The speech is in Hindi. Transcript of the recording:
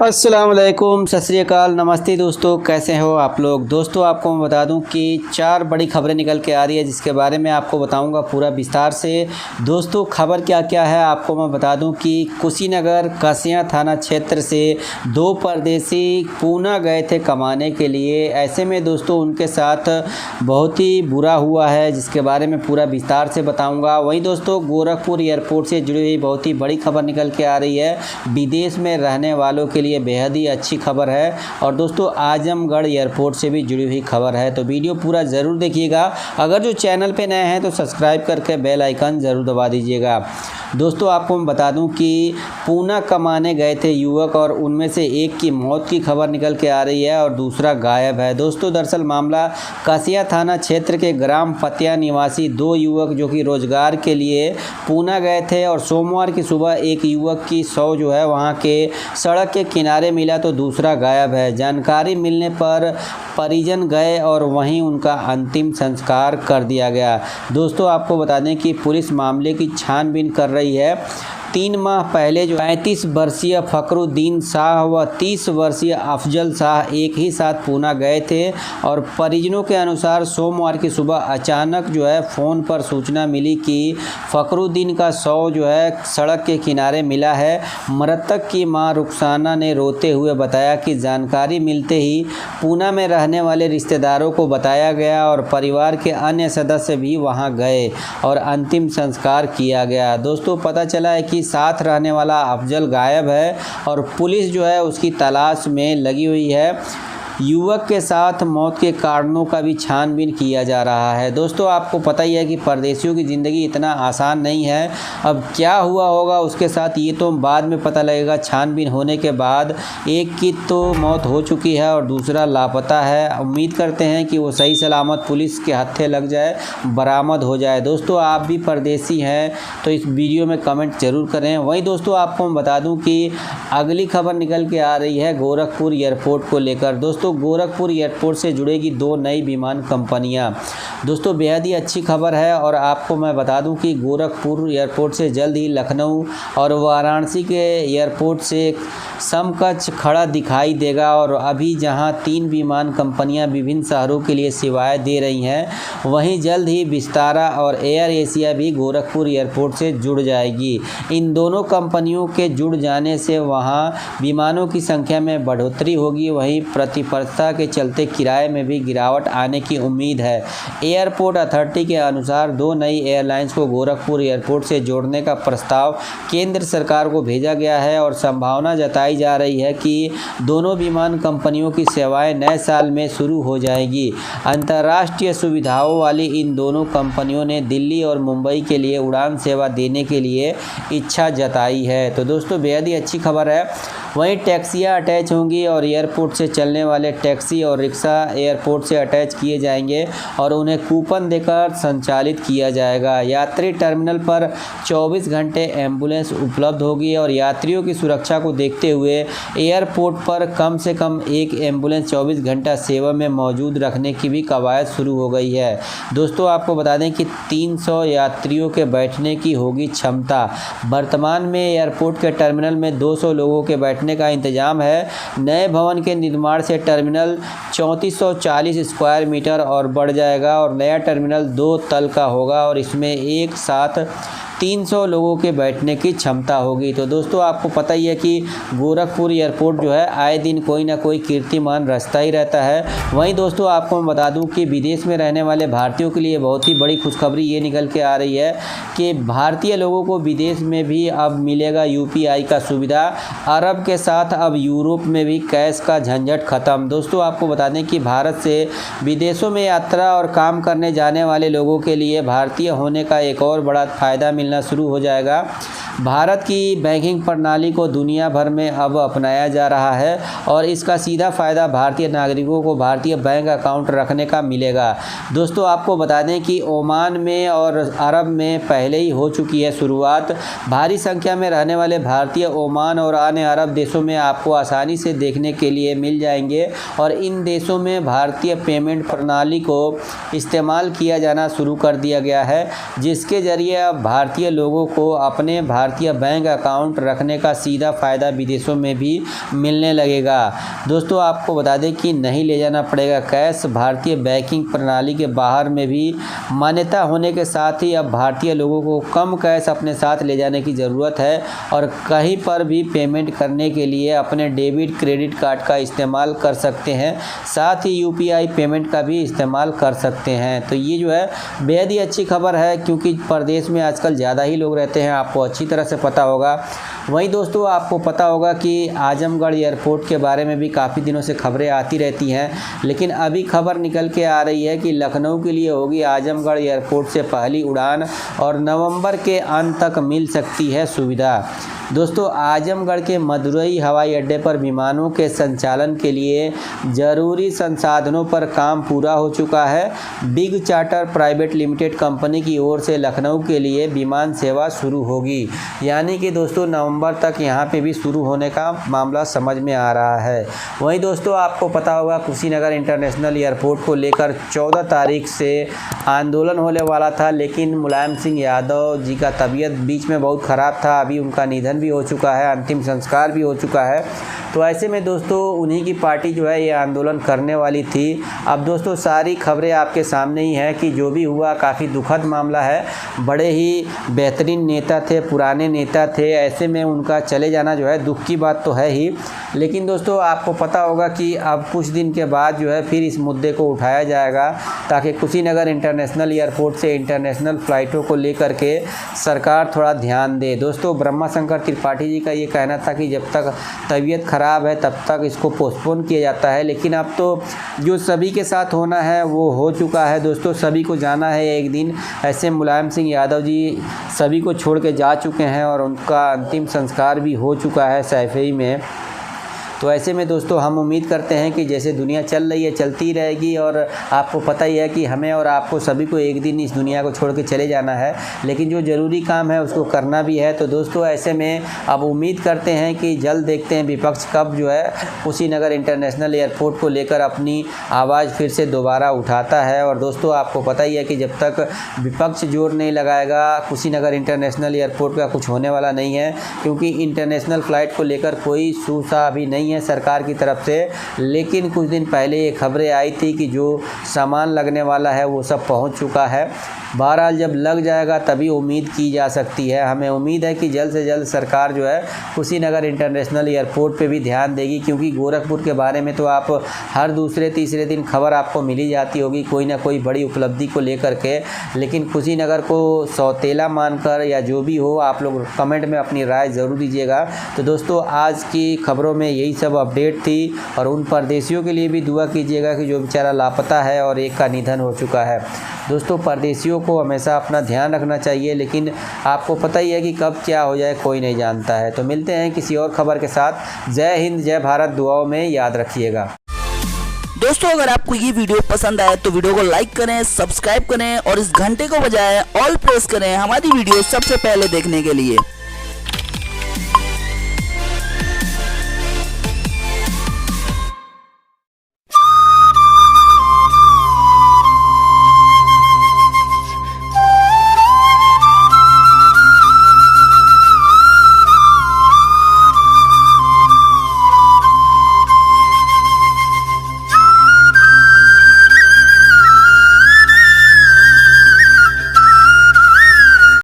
अस्सलाम वालेकुम, सत श्री अकाल, नमस्ते दोस्तों, कैसे हो आप लोग। दोस्तों आपको मैं बता दूं कि 4 बड़ी खबरें निकल के आ रही है जिसके बारे में आपको बताऊंगा पूरा विस्तार से। दोस्तों खबर क्या क्या है आपको मैं बता दूं कि कुशीनगर कसिया थाना क्षेत्र से 2 परदेसी पूना गए थे कमाने के लिए। ऐसे में दोस्तों उनके साथ बहुत ही बुरा हुआ है जिसके बारे में पूरा विस्तार से बताऊँगा। वहीं दोस्तों गोरखपुर एयरपोर्ट से जुड़ी हुई बहुत ही बड़ी खबर निकल के आ रही है, विदेश में रहने वालों के लिए बेहद ही अच्छी खबर है। और दोस्तों आजमगढ़ एयरपोर्ट से भी जुड़ी हुई खबर है, तो वीडियो पूरा ज़रूर देखिएगा। अगर जो चैनल पे नए हैं तो सब्सक्राइब करके बेल आइकन ज़रूर दबा दीजिएगा। दोस्तों आपको मैं बता दूं कि पूना कमाने गए थे युवक और उनमें से एक की मौत की खबर निकल के आ रही है और दूसरा गायब है। दोस्तों दरअसल मामला कसिया थाना क्षेत्र के ग्राम पतिया निवासी 2 युवक जो कि रोजगार के लिए पूना गए थे और सोमवार की सुबह एक युवक की शव जो है वहां के सड़क के किनारे मिला तो दूसरा गायब है। जानकारी मिलने पर परिजन गए और वहीं उनका अंतिम संस्कार कर दिया गया। दोस्तों आपको बता दें कि पुलिस मामले की छानबीन कर रही है। 3 माह पहले जो 35 वर्षीय फखरुद्दीन शाह व 30 वर्षीय अफजल शाह एक ही साथ पूना गए थे और परिजनों के अनुसार सोमवार की सुबह अचानक जो है फ़ोन पर सूचना मिली कि फखरुद्दीन का शव जो है सड़क के किनारे मिला है। मृतक की मां रुखसाना ने रोते हुए बताया कि जानकारी मिलते ही पूना में रहने वाले रिश्तेदारों को बताया गया और परिवार के अन्य सदस्य भी वहां गए और अंतिम संस्कार किया गया। दोस्तों पता चला है कि साथ रहने वाला अफजल गायब है और पुलिस जो है उसकी तलाश में लगी हुई है। युवक के साथ मौत के कारणों का भी छानबीन किया जा रहा है। दोस्तों आपको पता ही है कि परदेशियों की ज़िंदगी इतना आसान नहीं है। अब क्या हुआ होगा उसके साथ ये तो बाद में पता लगेगा, छानबीन होने के बाद। एक की तो मौत हो चुकी है और दूसरा लापता है। उम्मीद करते हैं कि वो सही सलामत पुलिस के हत्थे लग जाए, बरामद हो जाए। दोस्तों आप भी परदेसी हैं तो इस वीडियो में कमेंट ज़रूर करें। वहीं दोस्तों आपको मैं बता दूँ कि अगली खबर निकल के आ रही है गोरखपुर एयरपोर्ट को लेकर। दोस्तों गोरखपुर एयरपोर्ट से जुड़ेगी 2 नई विमान कंपनियां। दोस्तों बेहद ही अच्छी खबर है और आपको मैं बता दूं कि गोरखपुर एयरपोर्ट से जल्द ही लखनऊ और वाराणसी के एयरपोर्ट से समकक्ष खड़ा दिखाई देगा। और अभी जहां 3 विमान कंपनियां विभिन्न शहरों के लिए सेवाएं दे रही हैं, वहीं जल्द ही विस्तारा और एयर एशिया भी गोरखपुर एयरपोर्ट से जुड़ जाएगी। इन दोनों कंपनियों के जुड़ जाने से वहां विमानों की संख्या में बढ़ोतरी होगी, वहीं प्रतिस्पर्धा के चलते किराए में भी गिरावट आने की उम्मीद है। एयरपोर्ट अथॉरिटी के अनुसार 2 नई एयरलाइंस को गोरखपुर एयरपोर्ट से जोड़ने का प्रस्ताव केंद्र सरकार को भेजा गया है और संभावना जताई जा रही है कि दोनों विमान कंपनियों की सेवाएं नए साल में शुरू हो जाएगी। अंतर्राष्ट्रीय सुविधाओं वाली इन दोनों कंपनियों ने दिल्ली और मुंबई के लिए उड़ान सेवा देने के लिए इच्छा जताई है। तो दोस्तों बेहद ही अच्छी खबर है। वहीं टैक्सियाँ अटैच होंगी और एयरपोर्ट से चलने वाले टैक्सी और रिक्शा एयरपोर्ट से अटैच किए जाएंगे और उन्हें कूपन देकर संचालित किया जाएगा। यात्री टर्मिनल पर 24 घंटे एम्बुलेंस उपलब्ध होगी और यात्रियों की सुरक्षा को देखते हुए एयरपोर्ट पर कम से कम एक एम्बुलेंस 24 घंटा सेवा में मौजूद रखने की भी कवायद शुरू हो गई है। दोस्तों आपको बता दें कि 300 यात्रियों के बैठने की होगी क्षमता। वर्तमान में एयरपोर्ट के टर्मिनल में 200 लोगों के बैठने का इंतजाम है। नए भवन के निर्माण से टर्मिनल 3440 स्क्वायर मीटर और बढ़ जाएगा और नया टर्मिनल 2 तल का होगा और इसमें एक साथ 300 लोगों के बैठने की क्षमता होगी। तो दोस्तों आपको पता ही है कि गोरखपुर एयरपोर्ट जो है आए दिन कोई ना कोई कीर्तिमान रचता ही रहता है। वहीं दोस्तों आपको मैं बता दूं कि विदेश में रहने वाले भारतीयों के लिए बहुत ही बड़ी खुशखबरी ये निकल के आ रही है कि भारतीय लोगों को विदेश में भी अब मिलेगा UPI का सुविधा। अरब के साथ अब यूरोप में भी कैश का झंझट खत्म। दोस्तों आपको बता दें कि भारत से विदेशों में यात्रा और काम करने जाने वाले लोगों के लिए भारतीय होने का एक और बड़ा फ़ायदा मिलना शुरू हो जाएगा। भारत की बैंकिंग प्रणाली को दुनिया भर में अब अपनाया जा रहा है और इसका सीधा फ़ायदा भारतीय नागरिकों को भारतीय बैंक अकाउंट रखने का मिलेगा। दोस्तों आपको बता दें कि ओमान में और अरब में पहले ही हो चुकी है शुरुआत। भारी संख्या में रहने वाले भारतीय ओमान और अन्य अरब देशों में आपको आसानी से देखने के लिए मिल जाएंगे और इन देशों में भारतीय पेमेंट प्रणाली को इस्तेमाल किया जाना शुरू कर दिया गया है, जिसके ज़रिए अब भारतीय लोगों को अपने भारतीय भारतीय बैंक अकाउंट रखने का सीधा फ़ायदा विदेशों में भी मिलने लगेगा। दोस्तों आपको बता दें कि नहीं ले जाना पड़ेगा कैश। भारतीय बैंकिंग प्रणाली के बाहर में भी मान्यता होने के साथ ही अब भारतीय लोगों को कम कैश अपने साथ ले जाने की ज़रूरत है और कहीं पर भी पेमेंट करने के लिए अपने डेबिट क्रेडिट कार्ड का इस्तेमाल कर सकते हैं, साथ ही यूपीआई पेमेंट का भी इस्तेमाल कर सकते हैं। तो ये जो है बेहद ही अच्छी खबर है, क्योंकि प्रदेश में आजकल ज़्यादा ही लोग रहते हैं, आपको अच्छी तरह से पता होगा। वहीं दोस्तों आपको पता होगा कि आजमगढ़ एयरपोर्ट के बारे में भी काफ़ी दिनों से खबरें आती रहती हैं, लेकिन अभी खबर निकल के आ रही है कि लखनऊ के लिए होगी आजमगढ़ एयरपोर्ट से पहली उड़ान और नवंबर के अंत तक मिल सकती है सुविधा। दोस्तों आजमगढ़ के मदुरई हवाई अड्डे पर विमानों के संचालन के लिए ज़रूरी संसाधनों पर काम पूरा हो चुका है। Big charter private limited company की ओर से लखनऊ के लिए विमान सेवा शुरू होगी, यानी कि दोस्तों नवंबर तक यहां पे भी शुरू होने का मामला समझ में आ रहा है। वहीं दोस्तों आपको पता होगा कुशीनगर इंटरनेशनल एयरपोर्ट को लेकर 14 तारीख से आंदोलन होने वाला था, लेकिन मुलायम सिंह यादव जी का तबीयत बीच में बहुत ख़राब था, अभी उनका निधन भी हो चुका है, अंतिम संस्कार भी हो चुका है। तो ऐसे में दोस्तों उन्हीं की पार्टी जो है ये आंदोलन करने वाली थी। अब दोस्तों सारी खबरें आपके सामने ही हैं कि जो भी हुआ काफ़ी दुखद मामला है। बड़े ही बेहतरीन नेता थे, पुराने नेता थे, ऐसे में उनका चले जाना जो है दुख की बात तो है ही। लेकिन दोस्तों आपको पता होगा कि अब कुछ दिन के बाद जो है फिर इस मुद्दे को उठाया जाएगा, ताकि कुशीनगर इंटरनेशनल एयरपोर्ट से इंटरनेशनल फ़्लाइटों को लेकर के सरकार थोड़ा ध्यान दे। दोस्तों ब्रह्माशंकर त्रिपाठी जी का ये कहना था कि जब तक तबीयत ख़राब है तब तक इसको पोस्टपोन किया जाता है, लेकिन अब तो जो सभी के साथ होना है वो हो चुका है। दोस्तों सभी को जाना है एक दिन, ऐसे मुलायम सिंह यादव जी सभी को छोड़ के जा चुके हैं और उनका अंतिम संस्कार भी हो चुका है सैफई में। तो ऐसे में दोस्तों हम उम्मीद करते हैं कि जैसे दुनिया चल रही है चलती ही रहेगी, और आपको पता ही है कि हमें और आपको सभी को एक दिन इस दुनिया को छोड़ के चले जाना है, लेकिन जो ज़रूरी काम है उसको करना भी है। तो दोस्तों ऐसे में अब उम्मीद करते हैं कि जल्द देखते हैं विपक्ष कब जो है कुशीनगर इंटरनेशनल एयरपोर्ट को लेकर अपनी आवाज़ फिर से दोबारा उठाता है। और दोस्तों आपको पता ही है कि जब तक विपक्ष जोर नहीं लगाएगा कुशीनगर इंटरनेशनल एयरपोर्ट का कुछ होने वाला नहीं है, क्योंकि इंटरनेशनल फ़्लाइट को लेकर कोई सूसा अभी नहीं है सरकार की तरफ से। लेकिन कुछ दिन पहले ये खबरें आई थी कि जो सामान लगने वाला है वो सब पहुंच चुका है। बहरहाल जब लग जाएगा तभी उम्मीद की जा सकती है। हमें उम्मीद है कि जल्द से जल्द सरकार जो है कुशीनगर इंटरनेशनल एयरपोर्ट पे भी ध्यान देगी, क्योंकि गोरखपुर के बारे में तो आप हर दूसरे तीसरे दिन खबर आपको मिली जाती होगी कोई ना कोई बड़ी उपलब्धि को लेकर के। लेकिन कुशीनगर को सौतेला मानकर या जो भी हो, आप लोग कमेंट में अपनी राय ज़रूर दीजिएगा। तो दोस्तों आज की खबरों में यही सब अपडेट थी, और उन परदेशियों के लिए भी दुआ कीजिएगा कि जो बेचारा लापता है और एक का निधन हो चुका है। दोस्तों परदेशियों को हमेशा अपना ध्यान रखना चाहिए, लेकिन आपको पता ही है कि कब क्या हो जाए कोई नहीं जानता है। तो मिलते हैं किसी और खबर के साथ। जय हिंद जय भारत, दुआओं में याद रखिएगा। दोस्तों अगर आपको ये वीडियो पसंद आए तो वीडियो को लाइक करें, सब्सक्राइब करें और इस घंटे को बजाय ऑल प्रेस करें हमारी वीडियो सबसे पहले देखने के लिए।